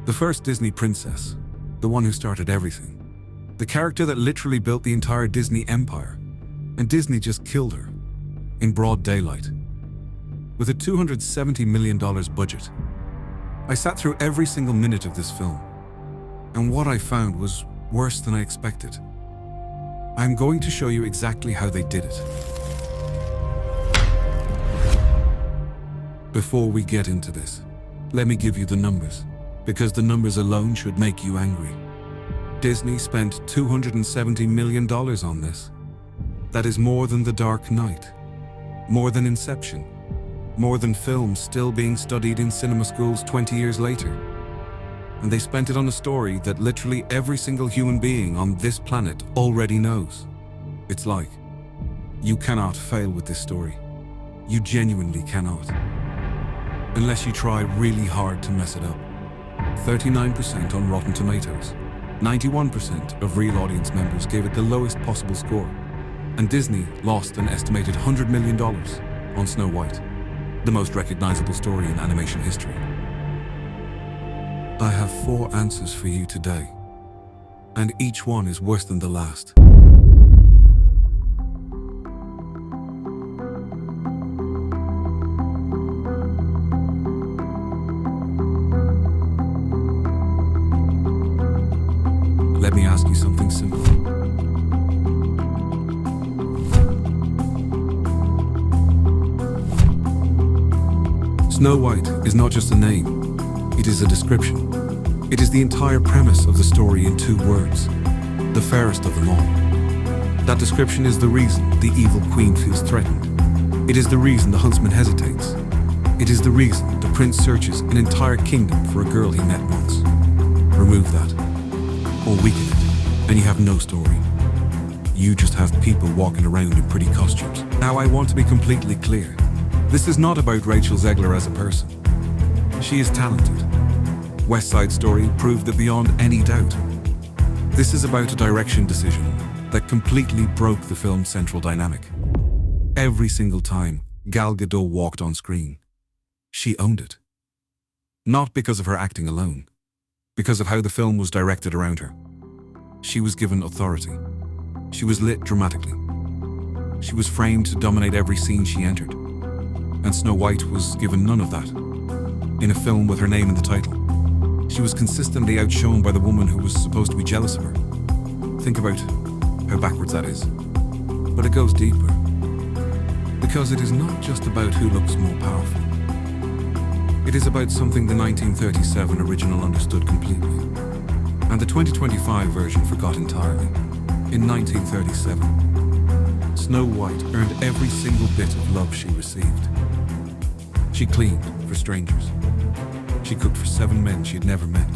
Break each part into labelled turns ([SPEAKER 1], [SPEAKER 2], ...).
[SPEAKER 1] The first Disney princess, the one who started everything. The character that literally built the entire Disney empire. And Disney just killed her, in broad daylight. With a $270 million budget. I sat through every single minute of this film, and what I found was worse than I expected. I'm going to show you exactly how they did it. Before we get into this, let me give you the numbers, because the numbers alone should make you angry. Disney spent $270 million on this. That is more than The Dark Knight, more than Inception, more than films still being studied in cinema schools 20 years later. And they spent it on a story that literally every single human being on this planet already knows. It's like, you cannot fail with this story. You genuinely cannot. Unless you try really hard to mess it up. 39% on Rotten Tomatoes. 91% of real audience members gave it the lowest possible score. And Disney lost an estimated $100 million on Snow White, the most recognizable story in animation history. I have 4 answers for you today, and each one is worse than the last. Let me ask you something simple. Snow White is not just a name, it is a description. It is the entire premise of the story in 2 words, the fairest of them all. That description is the reason the evil queen feels threatened. It is the reason the huntsman hesitates. It is the reason the prince searches an entire kingdom for a girl he met once. Remove that, or weaken it, and you have no story. You just have people walking around in pretty costumes. Now I want to be completely clear. This is not about Rachel Zegler as a person. She is talented. West Side Story proved it beyond any doubt. This is about a direction decision that completely broke the film's central dynamic. Every single time Gal Gadot walked on screen, she owned it. Not because of her acting alone, because of how the film was directed around her. She was given authority. She was lit dramatically. She was framed to dominate every scene she entered. And Snow White was given none of that. In a film with her name in the title, she was consistently outshone by the woman who was supposed to be jealous of her. Think about how backwards that is. But it goes deeper. Because it is not just about who looks more powerful. It is about something the 1937 original understood completely, and the 2025 version forgot entirely. In 1937, Snow White earned every single bit of love she received. She cleaned for strangers. She cooked for 7 men she had never met.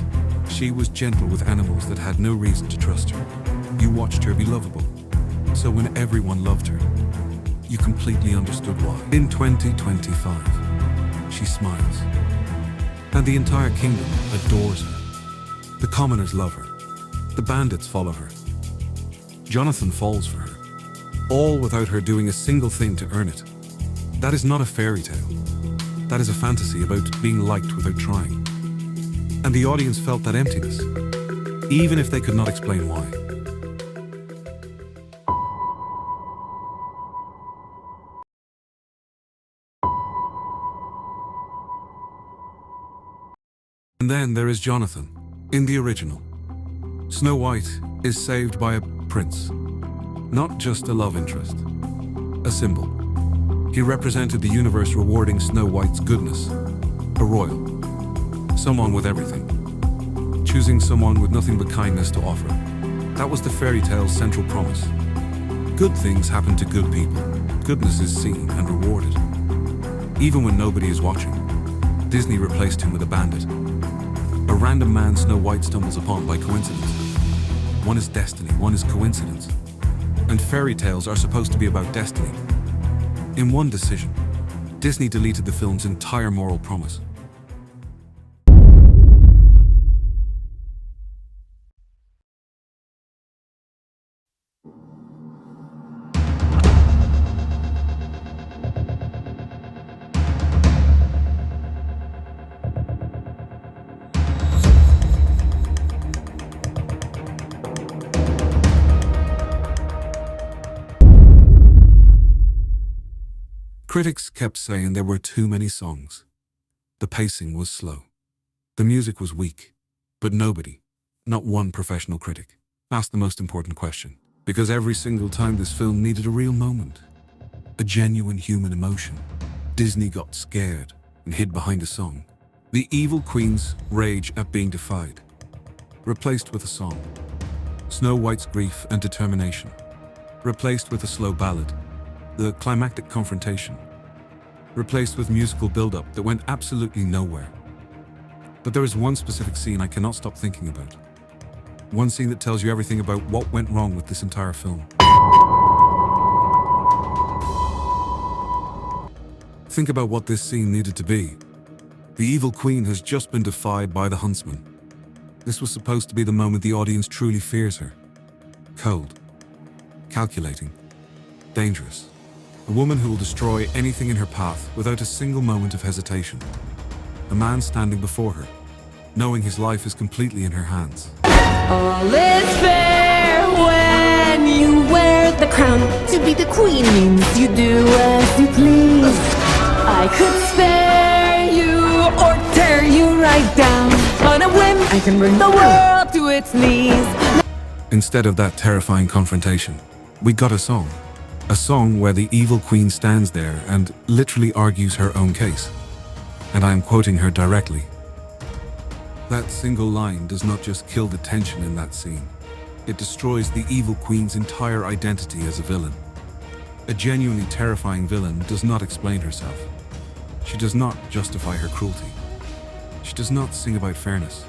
[SPEAKER 1] She was gentle with animals that had no reason to trust her. You watched her be lovable. So when everyone loved her, you completely understood why. In 2025, she smiles. And the entire kingdom adores her. The commoners love her. The bandits follow her. Jonathan falls for her. All without her doing a single thing to earn it. That is not a fairy tale. That is a fantasy about being liked without trying. And the audience felt that emptiness, even if they could not explain why. And then there is Jonathan, in the original. Snow White is saved by a prince, not just a love interest, a symbol. He represented the universe rewarding Snow White's goodness, a royal, someone with everything, choosing someone with nothing but kindness to offer. That was the fairy tale's central promise. Good things happen to good people. Goodness is seen and rewarded. Even when nobody is watching, Disney replaced him with a bandit. A random man Snow White stumbles upon by coincidence. One is destiny, one is coincidence. And fairy tales are supposed to be about destiny. In one decision, Disney deleted the film's entire moral promise. Critics kept saying there were too many songs. The pacing was slow. The music was weak. But nobody, not one professional critic, asked the most important question. Because every single time this film needed a real moment, a genuine human emotion, Disney got scared and hid behind a song. The evil queen's rage at being defied, replaced with a song. Snow White's grief and determination, replaced with a slow ballad. The climactic confrontation, replaced with musical build-up that went absolutely nowhere. But there is one specific scene I cannot stop thinking about. One scene that tells you everything about what went wrong with this entire film. Think about what this scene needed to be. The evil queen has just been defied by the huntsman. This was supposed to be the moment the audience truly fears her. Cold, calculating, dangerous. A woman who will destroy anything in her path without a single moment of hesitation. A man standing before her, knowing his life is completely in her hands.
[SPEAKER 2] All is fair when you wear the crown. To be the queen means you do as you please. I could spare you or tear you right down. On a whim, I can bring the world to its knees.
[SPEAKER 1] Instead of that terrifying confrontation, we got a song. A song where the evil queen stands there and literally argues her own case. And I am quoting her directly. That single line does not just kill the tension in that scene. It destroys the evil queen's entire identity as a villain. A genuinely terrifying villain does not explain herself. She does not justify her cruelty. She does not sing about fairness.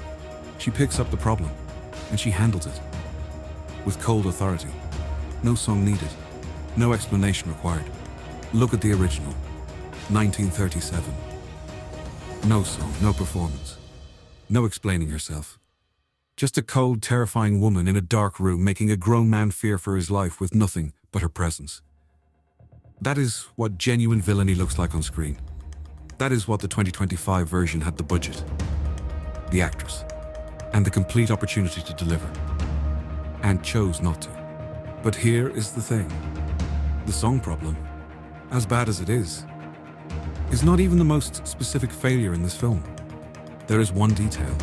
[SPEAKER 1] She picks up the problem, and she handles it. With cold authority. No song needed. No explanation required. Look at the original, 1937. No song, no performance. No explaining herself. Just a cold, terrifying woman in a dark room making a grown man fear for his life with nothing but her presence. That is what genuine villainy looks like on screen. That is what the 2025 version had the budget, the actress, and the complete opportunity to deliver, and chose not to. But here is the thing. The song problem, as bad as it is not even the most specific failure in this film. There is one detail,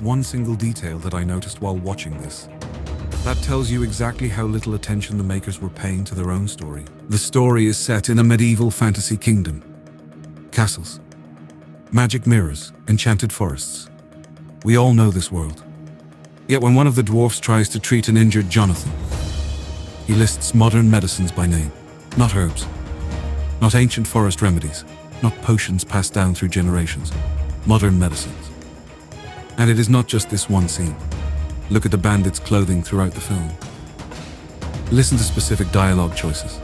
[SPEAKER 1] one single detail that I noticed while watching this, that tells you exactly how little attention the makers were paying to their own story. The story is set in a medieval fantasy kingdom. Castles, magic mirrors, enchanted forests. We all know this world. Yet when one of the dwarfs tries to treat an injured Jonathan, he lists modern medicines by name, not herbs, not ancient forest remedies, not potions passed down through generations, modern medicines. And it is not just this one scene. Look at the bandit's clothing throughout the film. Listen to specific dialogue choices.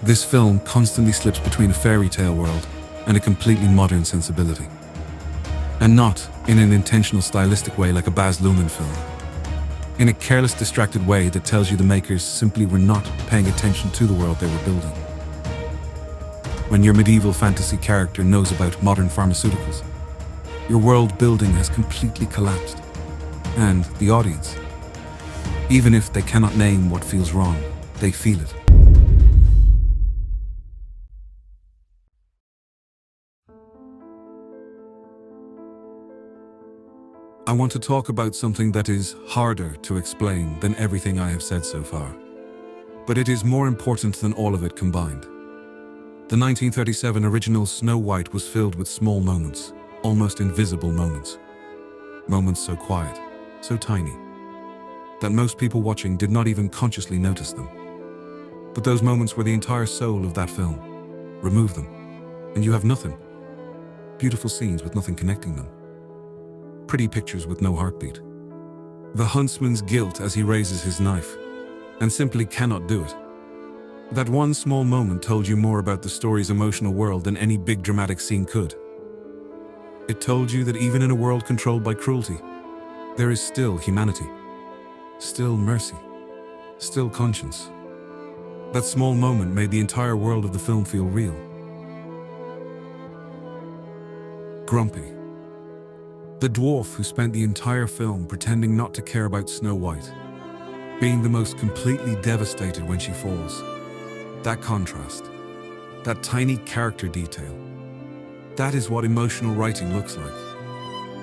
[SPEAKER 1] This film constantly slips between a fairy tale world and a completely modern sensibility. And not in an intentional stylistic way like a Baz Luhrmann film. In a careless, distracted way that tells you the makers simply were not paying attention to the world they were building. When your medieval fantasy character knows about modern pharmaceuticals, your world building has completely collapsed. And the audience, even if they cannot name what feels wrong, they feel it. I want to talk about something that is harder to explain than everything I have said so far. But it is more important than all of it combined. The 1937 original Snow White was filled with small moments, almost invisible moments. Moments so quiet, so tiny, that most people watching did not even consciously notice them. But those moments were the entire soul of that film. Remove them, and you have nothing. Beautiful scenes with nothing connecting them. Pretty pictures with no heartbeat. The huntsman's guilt as he raises his knife, and simply cannot do it. That one small moment told you more about the story's emotional world than any big dramatic scene could. It told you that even in a world controlled by cruelty, there is still humanity, still mercy, still conscience. That small moment made the entire world of the film feel real. Grumpy. The dwarf who spent the entire film pretending not to care about Snow White, being the most completely devastated when she falls. That contrast, that tiny character detail. That is what emotional writing looks like.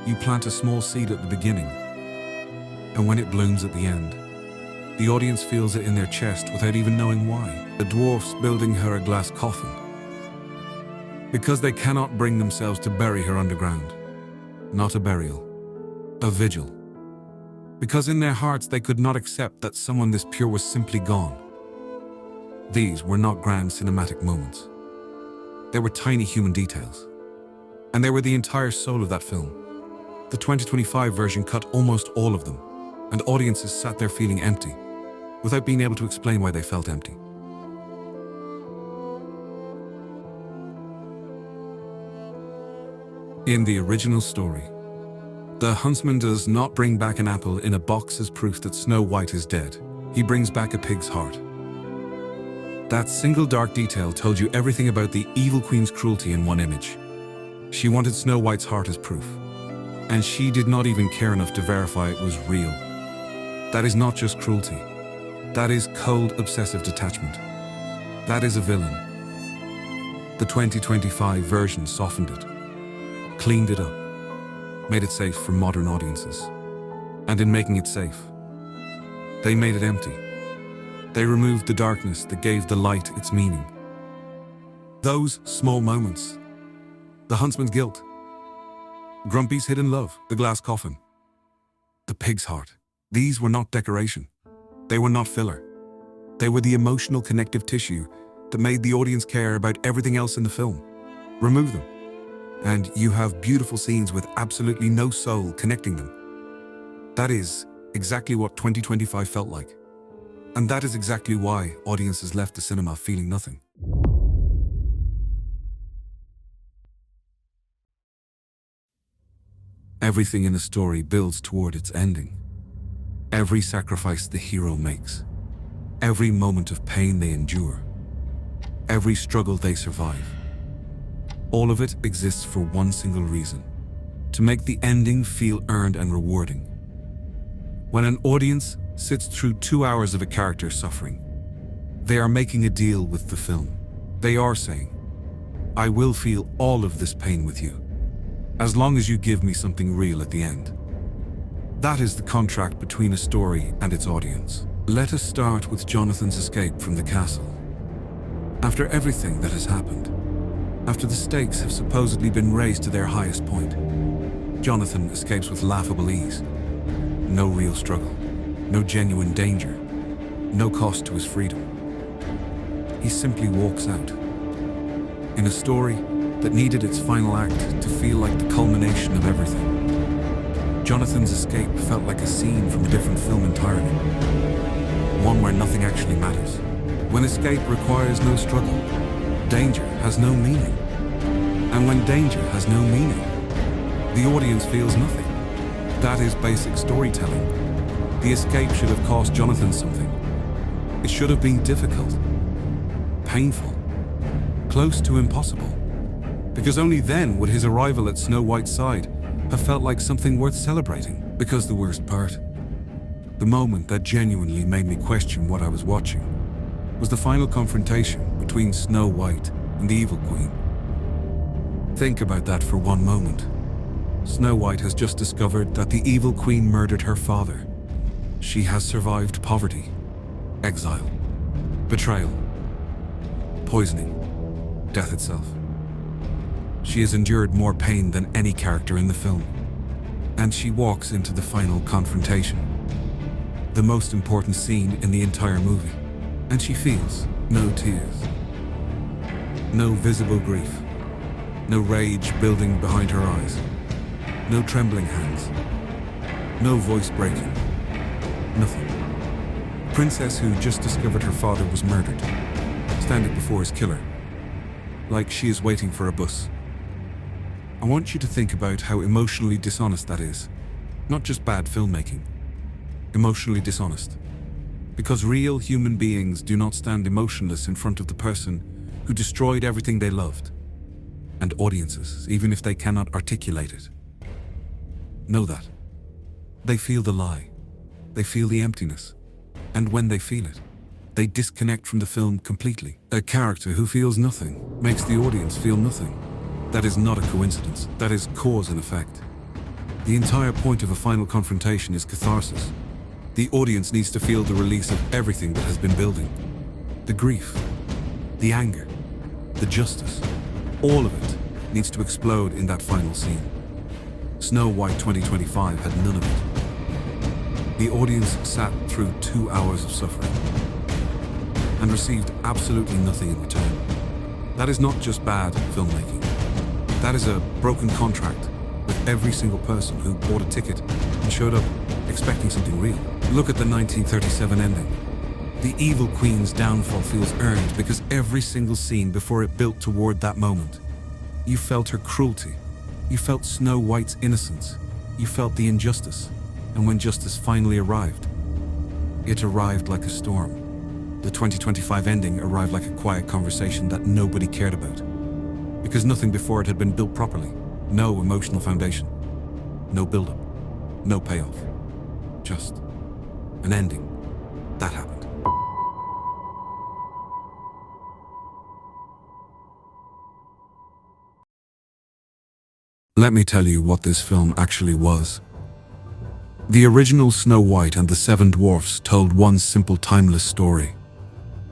[SPEAKER 1] You plant a small seed at the beginning, and when it blooms at the end, the audience feels it in their chest without even knowing why. The dwarfs building her a glass coffin, because they cannot bring themselves to bury her underground. Not a burial, a vigil. Because in their hearts they could not accept that someone this pure was simply gone. These were not grand cinematic moments. They were tiny human details. And they were the entire soul of that film. The 2025 version cut almost all of them, and audiences sat there feeling empty, without being able to explain why they felt empty. In the original story, the huntsman does not bring back an apple in a box as proof that Snow White is dead. He brings back a pig's heart. That single dark detail told you everything about the evil queen's cruelty in one image. She wanted Snow White's heart as proof, and she did not even care enough to verify it was real. That is not just cruelty. That is cold, obsessive detachment. That is a villain. The 2025 version softened it, cleaned it up, made it safe for modern audiences. And in making it safe, they made it empty. They removed the darkness that gave the light its meaning. Those small moments, the huntsman's guilt, Grumpy's hidden love, the glass coffin, the pig's heart, these were not decoration. They were not filler. They were the emotional connective tissue that made the audience care about everything else in the film. Remove them, and you have beautiful scenes with absolutely no soul connecting them. That is exactly what 2025 felt like. And that is exactly why audiences left the cinema feeling nothing. Everything in a story builds toward its ending. Every sacrifice the hero makes, every moment of pain they endure, every struggle they survive, all of it exists for one single reason: to make the ending feel earned and rewarding. When an audience sits through 2 hours of a character suffering, they are making a deal with the film. They are saying, I will feel all of this pain with you, as long as you give me something real at the end. That is the contract between a story and its audience. Let us start with Jonathan's escape from the castle. After everything that has happened, after the stakes have supposedly been raised to their highest point, Jonathan escapes with laughable ease. No real struggle, no genuine danger, no cost to his freedom. He simply walks out. In a story that needed its final act to feel like the culmination of everything, Jonathan's escape felt like a scene from a different film entirely. One where nothing actually matters. When escape requires no struggle, danger has no meaning. And when danger has no meaning, the audience feels nothing. That is basic storytelling. The escape should have cost Jonathan something. It should have been difficult, painful, close to impossible. Because only then would his arrival at Snow White's side have felt like something worth celebrating. Because the worst part, the moment that genuinely made me question what I was watching, was the final confrontation between Snow White and the evil queen. Think about that for one moment. Snow White has just discovered that the evil queen murdered her father. She has survived poverty, exile, betrayal, poisoning, death itself. She has endured more pain than any character in the film. And she walks into the final confrontation, the most important scene in the entire movie. And she feels no tears, no visible grief, no rage building behind her eyes, no trembling hands, no voice breaking, nothing. The princess who just discovered her father was murdered, standing before his killer, like she is waiting for a bus. I want you to think about how emotionally dishonest that is. Not just bad filmmaking, emotionally dishonest. Because real human beings do not stand emotionless in front of the person who destroyed everything they loved. And audiences, even if they cannot articulate it, know that. They feel the lie. They feel the emptiness. And when they feel it, They disconnect from the film completely. A character who feels nothing makes the audience feel nothing. That is not a coincidence. That is cause and effect. The entire point of a final confrontation is catharsis. The audience needs to feel the release of everything that has been building. The grief, the anger, the justice, all of it needs to explode in that final scene. Snow White 2025 had none of it. The audience sat through 2 hours of suffering and received absolutely nothing in return. That is not just bad filmmaking. That is a broken contract with every single person who bought a ticket and showed up expecting something real. Look at the 1937 ending. The evil queen's downfall feels earned because every single scene before it built toward that moment. You felt her cruelty. You felt Snow White's innocence. You felt the injustice. And when justice finally arrived, it arrived like a storm. The 2025 ending arrived like a quiet conversation that nobody cared about. Because nothing before it had been built properly. No emotional foundation. No build-up. No payoff. Just an ending. That happened. Let me tell you what this film actually was. The original Snow White and the Seven Dwarfs told one simple timeless story.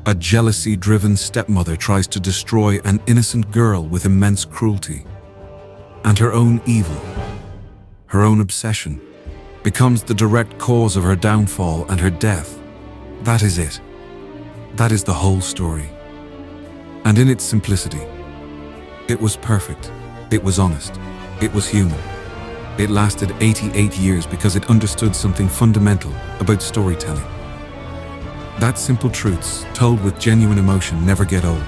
[SPEAKER 1] A jealousy-driven stepmother tries to destroy an innocent girl with immense cruelty. And her own evil, her own obsession, becomes the direct cause of her downfall and her death. That is it. That is the whole story. And in its simplicity, it was perfect. It was honest. It was human. It lasted 88 years because it understood something fundamental about storytelling. That simple truths, told with genuine emotion, never get old.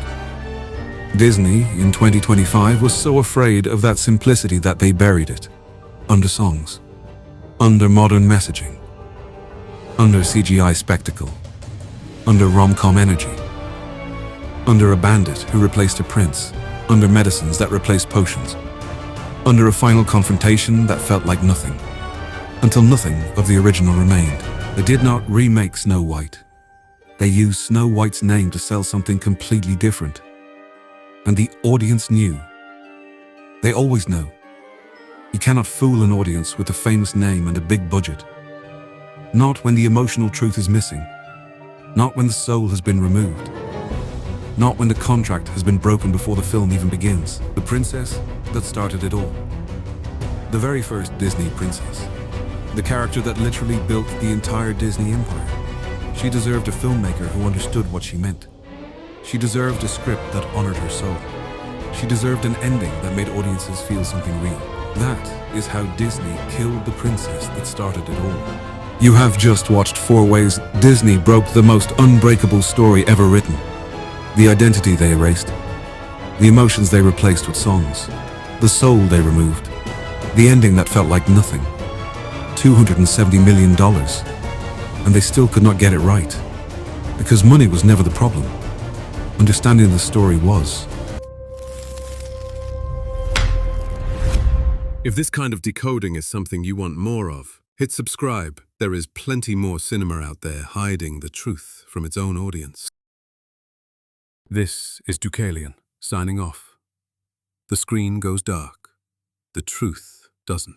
[SPEAKER 1] Disney, in 2025, was so afraid of that simplicity that they buried it. Under songs. Under modern messaging. Under CGI spectacle. Under rom-com energy. Under a bandit who replaced a prince. Under medicines that replaced potions. Under a final confrontation that felt like nothing. Until nothing of the original remained. They did not remake Snow White. They used Snow White's name to sell something completely different. And the audience knew. They always know. You cannot fool an audience with a famous name and a big budget. Not when the emotional truth is missing. Not when the soul has been removed. Not when the contract has been broken before the film even begins. The princess that started it all. The very first Disney princess. The character that literally built the entire Disney empire. She deserved a filmmaker who understood what she meant. She deserved a script that honored her soul. She deserved an ending that made audiences feel something real. That is how Disney killed the princess that started it all. You have just watched 4 ways Disney broke the most unbreakable story ever written. The identity they erased. The emotions they replaced with songs. The soul they removed. The ending that felt like nothing. $270 million. And they still could not get it right. Because money was never the problem. Understanding the story was.
[SPEAKER 3] If this kind of decoding is something you want more of, hit subscribe. There is plenty more cinema out there hiding the truth from its own audience. This is DECODE, signing off. The screen goes dark. The truth doesn't.